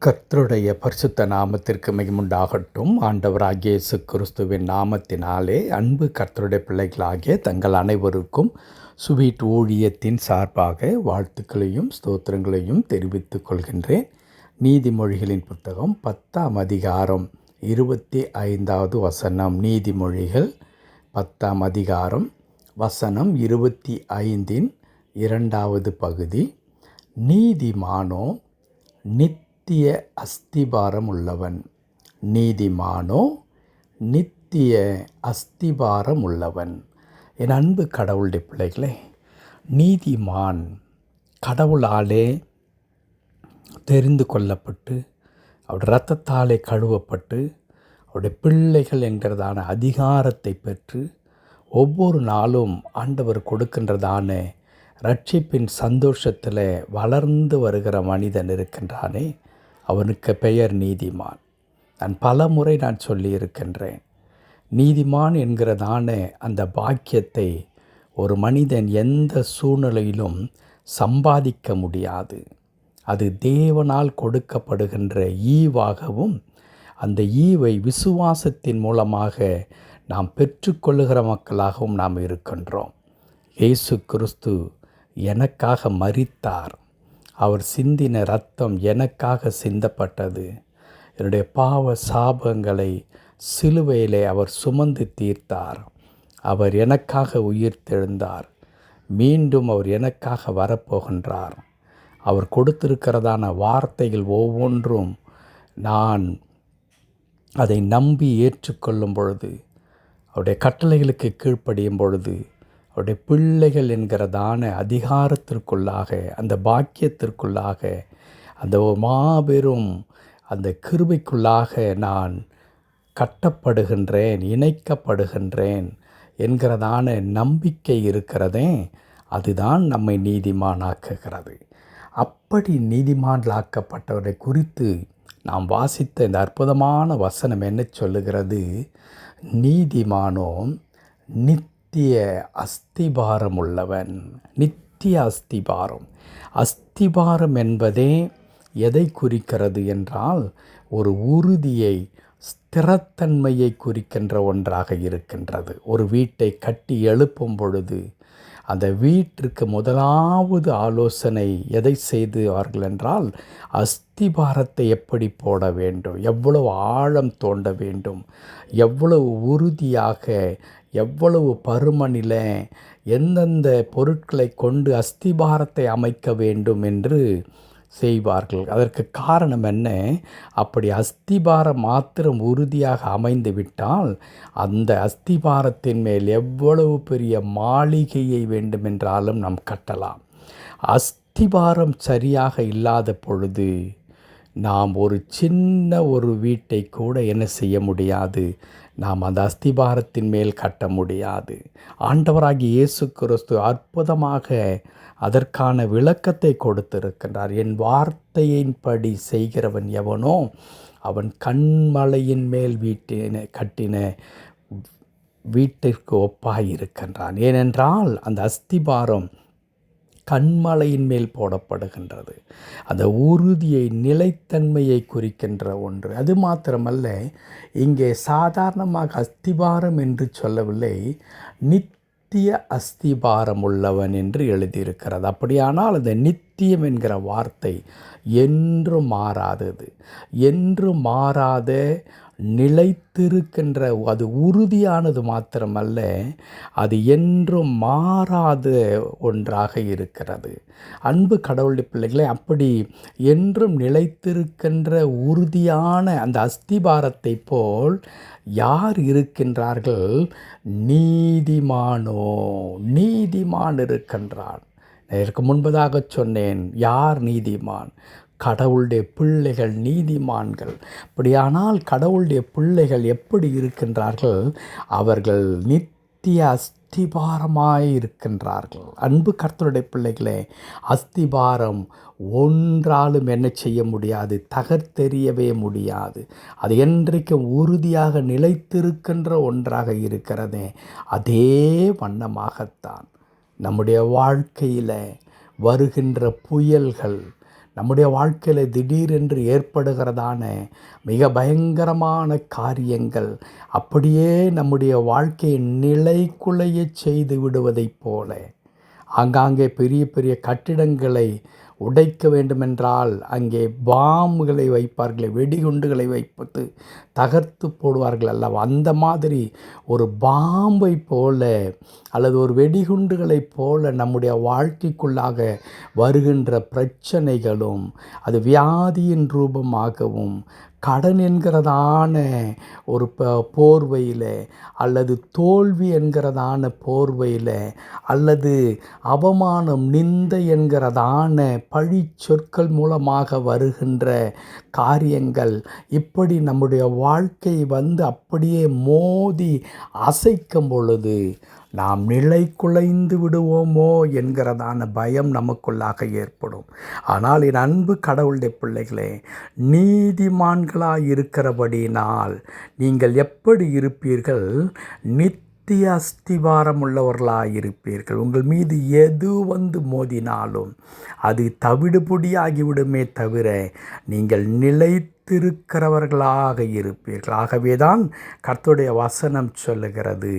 கர்த்தருடைய பரிசுத்த நாமத்திற்கு மிகுமுண்டாகட்டும். ஆண்டவராகிய இயேசு கிறிஸ்துவின் நாமத்தினாலே அன்பு கர்த்தருடைய பிள்ளைகளாகிய தங்கள் அனைவருக்கும் ஸ்வீட் ஊழியத்தின் சார்பாக வாழ்த்துக்களையும் ஸ்தோத்திரங்களையும் தெரிவித்துக் கொள்கின்றேன். நீதிமொழிகளின் புத்தகம் 10ஆம் அதிகாரம் 25வது வசனம். நீதிமொழிகள் 10ஆம் அதிகாரம் வசனம் 25 2வது பகுதி. நீதிமானோ நித்திய அஸ்திபாரம் உள்ளவன். நீதிமானோ நித்திய அஸ்திபாரம் உள்ளவன். என் அன்பு கடவுளுடைய பிள்ளைகளே, நீதிமான் கடவுளாலே தெரிந்து கொள்ளப்பட்டு அவருடைய இரத்தத்தாலே கழுவப்பட்டு அவருடைய பிள்ளைகள் என்கிறதான அதிகாரத்தை பெற்று ஒவ்வொரு நாளும் ஆண்டவர் கொடுக்கின்றதான ரட்சிப்பின் சந்தோஷத்தில் வளர்ந்து வருகிற மனிதன் இருக்கின்றானே, அவனுக்கு பெயர் நீதிமான். நான் பல முறை சொல்லியிருக்கின்றேன். நீதிமான் என்கிறதான அந்த பாக்கியத்தை ஒரு மனிதன் எந்த சூழ்நிலையிலும் சம்பாதிக்க முடியாது. அது தேவனால் கொடுக்கப்படுகின்ற ஈவாகவும், அந்த ஈவை விசுவாசத்தின் மூலமாக நாம் பெற்றுக்கொள்ளுகிற மக்களாகவும் நாம் இருக்கின்றோம். இயேசு கிறிஸ்து எனக்காக மரித்தார். அவர் சிந்தின இரத்தம் எனக்காக சிந்தப்பட்டது. என்னுடைய பாவ சாபங்களை சிலுவையிலே அவர் சுமந்து தீர்த்தார். அவர் எனக்காக உயிர்த்தெழுந்தார். மீண்டும் அவர் எனக்காக வரப்போகின்றார். அவர் கொடுத்திருக்கிறதான வார்த்தைகள் ஒவ்வொன்றும் நான் அதை நம்பி ஏற்றுக்கொள்ளும் பொழுது, அவருடைய கட்டளைகளுக்கு கீழ்ப்படியும் பொழுது, அவருடைய பிள்ளைகள் என்கிறதான அதிகாரத்திற்குள்ளாக, அந்த பாக்கியத்திற்குள்ளாக, அந்த மாபெரும் அந்த கிருபைக்குள்ளாக நான் கட்டப்படுகின்றேன், இணைக்கப்படுகின்றேன் என்கிறதான நம்பிக்கை இருக்கிறதே, அதுதான் நம்மை நீதிமானாக்குகிறது. அப்படி நீதிமான்களாக்கப்பட்டவரை குறித்து நாம் வாசித்த இந்த அற்புதமான வசனம் என்ன சொல்லுகிறது? நீதிமானோ நித்திய அஸ்திபாரம் உள்ளவன். நித்திய அஸ்திபாரம். அஸ்திபாரம் என்பதே எதை குறிக்கிறது என்றால், ஒரு உறுதியை, ஸ்திரத்தன்மையை குறிக்கின்ற ஒன்றாக இருக்கின்றது. ஒரு வீட்டை கட்டி எழுப்பும் பொழுது அந்த வீட்டிற்கு முதலாவது ஆலோசனை எதை செய்தார்கள் என்றால், அஸ்திபாரத்தை எப்படி போட வேண்டும், எவ்வளவு ஆழம் தோண்ட வேண்டும், எவ்வளவு உறுதியாக, எவ்வளவு பருமனில் எந்தெந்த பொருட்களை கொண்டு அஸ்திபாரத்தை அமைக்க வேண்டும் என்று செய்வார்கள். அதற்கு காரணம் என்ன? அப்படி அஸ்திபாரம் மாத்திரம் உறுதியாக அமைந்து விட்டால் அந்த அஸ்திபாரத்தின் மேல் எவ்வளவு பெரிய மாளிகையை வேண்டுமென்றாலும் நாம் கட்டலாம். அஸ்திபாரம் சரியாக இல்லாத பொழுது நாம் ஒரு சின்ன ஒரு வீட்டை கூட என்ன செய்ய முடியாது? நாம் அந்த அஸ்திபாரத்தின் மேல் கட்ட முடியாது. ஆண்டவராகிய இயேசு கிறிஸ்து அற்புதமாக அதற்கான விளக்கத்தை கொடுத்திருக்கின்றார். என் வார்த்தையின்படி செய்கிறவன் எவனோ அவன் கண்மலையின் மேல் கட்டின வீட்டிற்கு ஒப்பாயிருக்கின்றான். ஏனென்றால் அந்த அஸ்திபாரம் கண்மலையின் மேல் போடப்படுகின்றது. அந்த உறுதியை, நிலைத்தன்மையை குறிக்கின்ற ஒன்று. அது மாத்திரமல்ல, இங்கே சாதாரணமாக அஸ்திபாரம் என்று சொல்லவில்லை, நித்திய அஸ்திபாரம் உள்ளவன் என்று எழுதியிருக்கிறது. அப்படியானால் அந்த நித்தியம் என்கிற வார்த்தை என்று மாறாதது, என்று மாறாத நிலைத்திருக்கின்ற, அது உறுதியானது மாத்திரமல்ல, அது என்றும் மாறாத ஒன்றாக இருக்கிறது. அன்பு கடவுளுடைய பிள்ளைகளை, அப்படி என்றும் நிலைத்திருக்கின்ற உறுதியான அந்த அஸ்திபாரத்தை போல் யார் இருக்கின்றார்கள்? நீதிமானோ, நீதிமான் இருக்கின்றான். இதற்கு முன்பதாக சொன்னேன், யார் நீதிமான்? கடவுளுடைய பிள்ளைகள் நீதிமான்கள். அப்படியானால் கடவுளுடைய பிள்ளைகள் எப்படி இருக்கின்றார்கள்? அவர்கள் நித்திய அஸ்திபாரமாய் இருக்கின்றார்கள். அன்பு கர்த்தருடைய பிள்ளைகளே, அஸ்திபாரம் ஒன்றாலும் என்ன செய்ய முடியாது? தகர்த்தெறியவே முடியாது. அது என்றைக்கும் உறுதியாக நிலைத்திருக்கின்ற ஒன்றாக இருக்கிறதே, அதே வண்ணமாகத்தான் நம்முடைய வாழ்க்கையில் வருகின்ற புயல்கள், நம்முடைய வாழ்க்கையில் திடீரென்று ஏற்படுகிறதான மிக பயங்கரமான காரியங்கள் அப்படியே நம்முடைய வாழ்க்கையை நிலைகுலைய செய்து விடுவதைப் போல ஆங்காங்கே பெரிய பெரிய கட்டிடங்களை உடைக்க வேண்டுமென்றால் அங்கே பாம்புகளை வைப்பார்கள், வெடிகுண்டுகளை வைப்பது தகர்த்து போடுவார்கள் அல்லவா? அந்த மாதிரி ஒரு பாம்பை போல அல்லது ஒரு வெடிகுண்டுகளைப் போல நம்முடைய வாழ்க்கைக்குள்ளாக வருகின்ற பிரச்சனைகளும் அது வியாதியின் ரூபமாகவும் கடன் என்கிறதான ஒரு போர்வையில் அல்லது தோல்வி என்கிறதான போர்வையில் அல்லது அவமானம் நிந்தை என்கிறதான பழி சொற்கள் மூலமாக வருகின்ற காரியங்கள் இப்படி நம்முடைய வாழ்க்கை அப்படியே மோதி அசைக்கும் பொழுது நாம் நிலை குலைந்து விடுவோமோ என்கிறதான பயம் நமக்குள்ளாக ஏற்படும். ஆனால் என் அன்பு கடவுளுடைய பிள்ளைகளே, நீதிமான்களாய் இருக்கிறபடியினால் நீங்கள் எப்படி இருப்பீர்கள்? நித்திய அஸ்திவாரம் உள்ளவர்களாக இருப்பீர்கள். உங்கள் மீது எது மோதினாலும் அது தவிடுபொடியாகிவிடுமே தவிர நீங்கள் நிலைத்திருக்கிறவர்களாக இருப்பீர்கள். ஆகவேதான் கர்த்தருடைய வசனம் சொல்லுகிறது,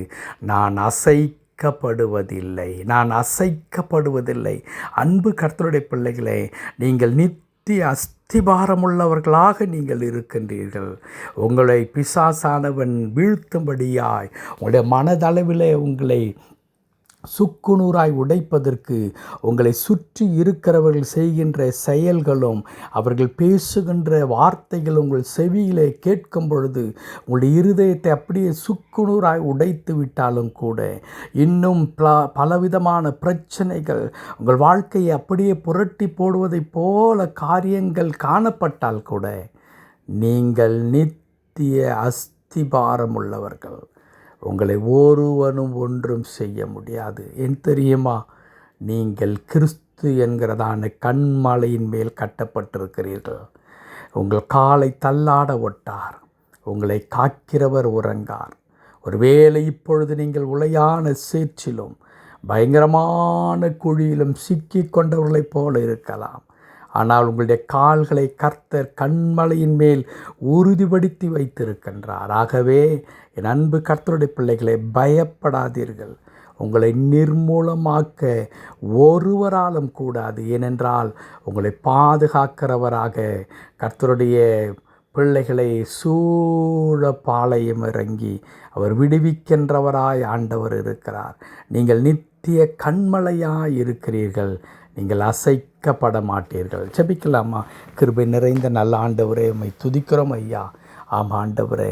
நான் அசைக்கப்படுவதில்லை. அன்பு கர்த்தருடைய பிள்ளைகளே, நீங்கள் நித்திய அஸ்திபாரமுள்ளவர்களாக நீங்கள் இருக்கின்றீர்கள். உங்களை பிசாசானவன் வீழ்த்தும்படியாய் உங்களுடைய மனதளவிலே உங்களை சுக்குநூறாய் உடைப்பதற்கு உங்களை சுற்றி இருக்கிறவர்கள் செய்கின்ற செயல்களும் அவர்கள் பேசுகின்ற வார்த்தைகள் உங்கள் செவியிலே கேட்கும் பொழுது உங்களுடைய இருதயத்தை அப்படியே சுக்குநூறாய் உடைத்து விட்டாலும் கூட இன்னும் பலவிதமான பிரச்சனைகள் உங்கள் வாழ்க்கையை அப்படியே புரட்டி போடுவதைப் போல காரியங்கள் காணப்பட்டால் கூட நீங்கள் நித்திய அஸ்திபாரம் உள்ளவர்கள். உங்களை ஒருவனும் ஒன்றும் செய்ய முடியாது. ஏன் தெரியுமா? நீங்கள் கிறிஸ்து என்கிறதான கண்மலையின் மேல் கட்டப்பட்டிருக்கிறீர்கள். உங்கள் காலை தள்ளாட ஒட்டார், உங்களை காக்கிறவர் உறங்கார். ஒருவேளை இப்பொழுது நீங்கள் உளையான சேற்றிலும் பயங்கரமான குழியிலும் சிக்கி கொண்டவர்களைப் போல இருக்கலாம். ஆனால் உங்களுடைய கால்களை கர்த்தர் கண்மலையின் மேல் உறுதிப்படுத்தி வைத்திருக்கின்றார். ஆகவே என் அன்பு கர்த்தருடைய பிள்ளைகளை, பயப்படாதீர்கள். உங்களை நிர்மூலமாக்க ஒருவராலும் கூடாது. ஏனென்றால் உங்களை பாதுகாக்கிறவராக கர்த்தருடைய பிள்ளைகளை சூழ பாளையம் இறங்கி அவர் விடுவிக்கின்றவராய் ஆண்டவர் இருக்கிறார். நீங்கள் நித்திய கண்மலையாய் இருக்கிறீர்கள். நீங்கள் அசைக்கப்பட மாட்டீர்கள். ஜெபிக்கலாமா? கிருபை நிறைந்த நல்ல ஆண்டவரே, உம்மை துதிக்கிறோம் ஐயா. ஆமாம் ஆண்டவரே,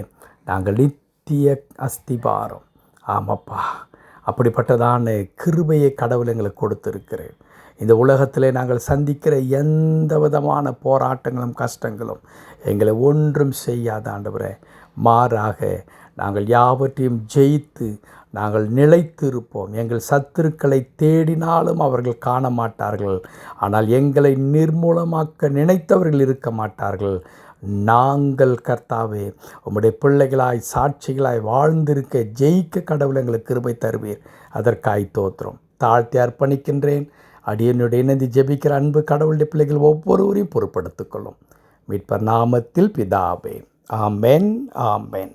நாங்கள் நித்திய அஸ்திபாரம். ஆமாப்பா, அப்படிப்பட்டதான கிருபையை கடவுள் எங்களுக்கு கொடுத்திருக்கிறேன். இந்த உலகத்திலே நாங்கள் சந்திக்கிற எந்த விதமான போராட்டங்களும் கஷ்டங்களும் எங்களை ஒன்றும் செய்யாத ஆண்டவரே. மாறாக நாங்கள் யாவற்றையும் ஜெயித்து நாங்கள் நிலைத்திருப்போம். எங்கள் சத்துருக்களை தேடினாலும் அவர்கள் காண மாட்டார்கள். ஆனால் எங்களை நிர்மூலமாக்க நினைத்தவர்கள் இருக்க மாட்டார்கள். நாங்கள் கர்த்தாவே உம்முடைய பிள்ளைகளாய் சாட்சிகளாய் வாழ்ந்திருக்க ஜெயிக்க கடவுள் எங்களுக்கு கிருபை தருவீர். அதற்காய் தோத்திரம் தாழ்த்தி அர்ப்பணிக்கின்றேன். அடியனுடைய இணைந்து ஜெபிக்கிற அன்பு கடவுளுடைய பிள்ளைகள் ஒவ்வொருவரையும் பொறுப்படுத்திக் கொள்ளும். மீட்பர் நாமத்தில் பிதாவே. ஆமென், ஆமென்.